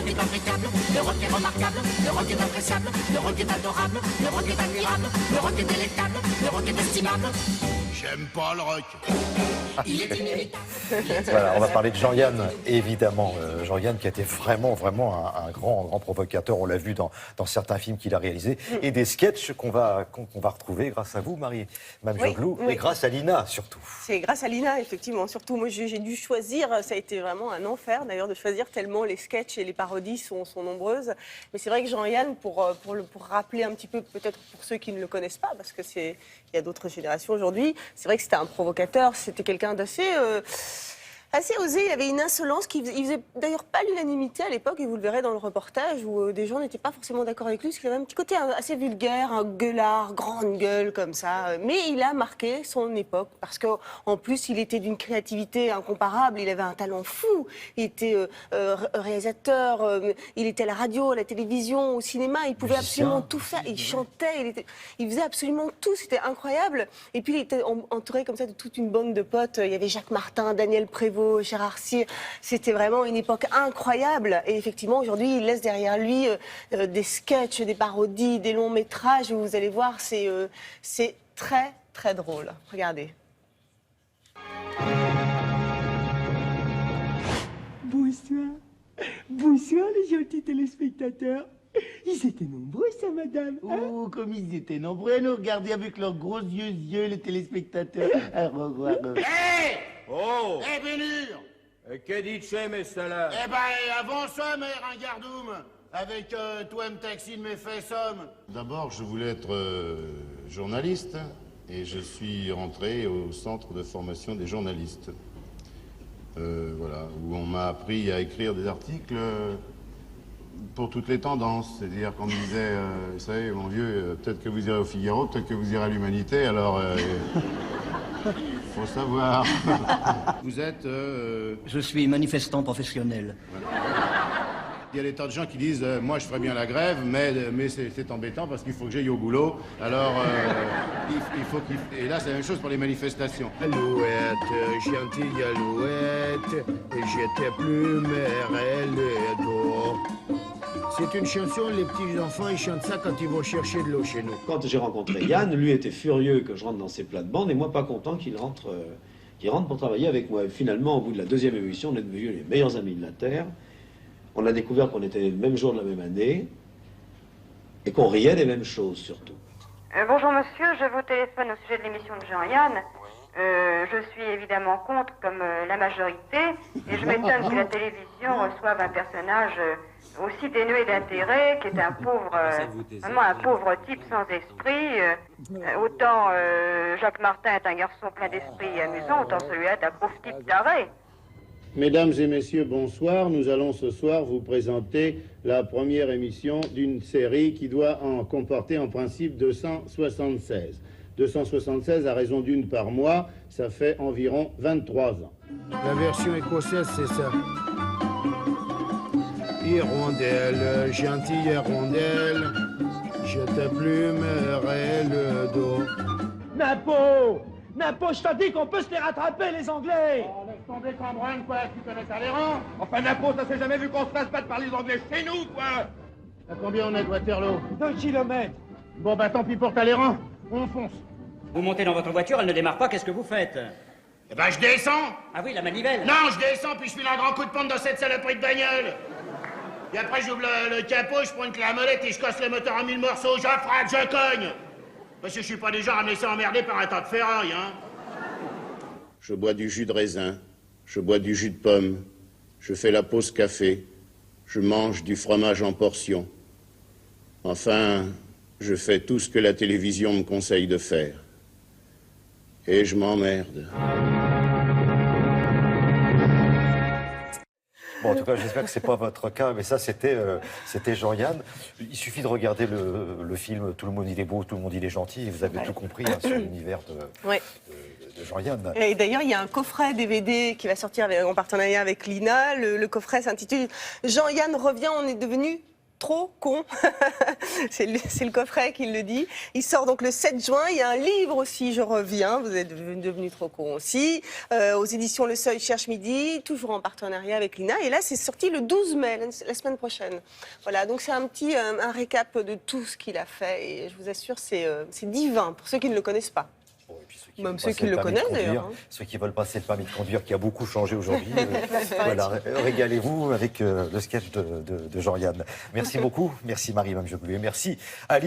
rock est impeccable, le rock est remarquable, le rock est appréciable, le rock est adorable, le rock est admirable, le rock est délectable, le rock est estimable. J'aime pas le rock. Il est inévitable. Voilà, on va parler de Jean-Yann, évidemment. Jean-Yann qui a été vraiment un grand provocateur. On l'a vu dans certains films qu'il a réalisés. Et des sketchs qu'on va retrouver grâce à vous, Marie-Mme Joglou, et grâce à Lina, surtout. C'est grâce à Lina, effectivement. Surtout, moi, j'ai dû choisir. Ça a été vraiment un enfer, d'ailleurs, de choisir tellement les sketchs et les parodies sont nombreuses. Mais c'est vrai que Jean-Yann, pour rappeler un petit peu, peut-être pour ceux qui ne le connaissent pas, parce que il y a d'autres générations aujourd'hui, c'est vrai que c'était un provocateur, c'était quelqu'un d'assez osé, il avait une insolence qui faisait d'ailleurs pas l'unanimité à l'époque, et vous le verrez dans le reportage, où des gens n'étaient pas forcément d'accord avec lui, parce qu'il avait un petit côté assez vulgaire, un gueulard, grande gueule comme ça. Mais il a marqué son époque, parce qu'en plus, il était d'une créativité incomparable, il avait un talent fou, il était réalisateur, il était à la radio, à la télévision, au cinéma, il pouvait absolument tout faire, il chantait, il faisait absolument tout, c'était incroyable. Et puis il était entouré comme ça de toute une bande de potes, il y avait Jacques Martin, Daniel Prévost, Gérard Cyr, c'était vraiment une époque incroyable. Et effectivement, aujourd'hui, il laisse derrière lui des sketchs, des parodies, des longs métrages. Où vous allez voir, c'est très, très drôle. Regardez. Bonsoir. Bonsoir, les gentils téléspectateurs. Ils étaient nombreux, ça, madame. Oh, comme ils étaient nombreux à nous regarder avec leurs gros yeux, les téléspectateurs. Au revoir. Hé Oh! Hé, Bénur! Que dites-vous, mes salades? Eh ben, avance, mes ringardoum, avec toi, me taxi de mes fesses-hommes. D'abord, je voulais être journaliste, et je suis rentré au centre de formation des journalistes. Voilà, où on m'a appris à écrire des articles pour toutes les tendances. C'est-à-dire qu'on me disait, vous savez, mon vieux, peut-être que vous irez au Figaro, peut-être que vous irez à l'Humanité, alors... faut savoir. Vous êtes... Je suis manifestant professionnel. Voilà. Il y a des tas de gens qui disent moi je ferais bien la grève, mais c'est embêtant parce qu'il faut que j'aille au boulot. Alors il faut qu'il... Et là c'est la même chose pour les manifestations. Alouette, gentille alouette, et j'étais plus elle est d'eau. C'est une chanson, les petits enfants ils chantent ça quand ils vont chercher de l'eau chez nous. Quand j'ai rencontré Yann, lui était furieux que je rentre dans ses plates-bandes et moi pas content qu'il rentre pour travailler avec moi. Et finalement, au bout de la deuxième émission, on est devenus les meilleurs amis de la Terre. On a découvert qu'on était le même jour de la même année et qu'on riait des mêmes choses surtout. Bonjour monsieur, je vous téléphone au sujet de l'émission de Jean-Yann. Je suis évidemment contre, comme la majorité, et je m'étonne que la télévision reçoive un personnage aussi dénué d'intérêt, qui est un pauvre, vraiment un pauvre type sans esprit. Autant Jacques Martin est un garçon plein d'esprit et amusant, autant celui-là est un pauvre type taré. Mesdames et messieurs, bonsoir. Nous allons ce soir vous présenter la première émission d'une série qui doit en comporter en principe 276. 276 à raison d'une par mois, ça fait environ 23 ans. La version écossaise, c'est ça. Hirondelle, gentille hirondelle, je te plumerai le dos. Napo, je t'ai dit qu'on peut se les rattraper, les Anglais. Oh, laisse tomber Cambronne, quoi, tu connais Talleyrand? Enfin, Napo, ça s'est jamais vu qu'on se fasse battre par les Anglais chez nous, quoi. À combien on est de Waterloo? 2 kilomètres. Bon, bah tant pis pour Talleyrand, on fonce. Vous montez dans votre voiture, elle ne démarre pas, qu'est-ce que vous faites? Eh ben, je descends. Ah oui, la manivelle. Non, je descends, puis je file un grand coup de pompe dans cette saloperie de bagnole. Et après, j'ouvre le capot, je prends une clé à molette et je casse le moteur en 1000 morceaux. Je frappe, je cogne. Parce que je suis pas déjà à me laisser emmerder par un tas de ferraille, hein. Je bois du jus de raisin, je bois du jus de pomme, je fais la pause café, je mange du fromage en portions. Enfin, je fais tout ce que la télévision me conseille de faire. Et je m'emmerde. Bon, en tout cas, j'espère que c'est pas votre cas, mais ça, c'était Jean-Yann. Il suffit de regarder le film Tout le monde il est beau, tout le monde il est gentil, et vous avez tout compris hein, sur l'univers de Jean-Yann. Et d'ailleurs, il y a un coffret DVD qui va sortir en partenariat avec Lina. Le coffret s'intitule Jean-Yann revient, on est devenu trop con. C'est le coffret qui le dit. Il sort donc le 7 juin. Il y a un livre aussi, Je reviens. Vous êtes devenu trop con aussi. Aux éditions Le Seuil cherche midi, toujours en partenariat avec l'INA. Et là, c'est sorti le 12 mai, la semaine prochaine. Voilà, donc c'est un récap de tout ce qu'il a fait. Et je vous assure, c'est divin pour ceux qui ne le connaissent pas. Même ceux qui le connaissent d'ailleurs. Ceux qui veulent passer le permis de conduire, qui a beaucoup changé aujourd'hui. Voilà, régalez-vous avec le sketch de Jean-Yann. Merci beaucoup. Merci Marie-Mme Joglu et merci Ali.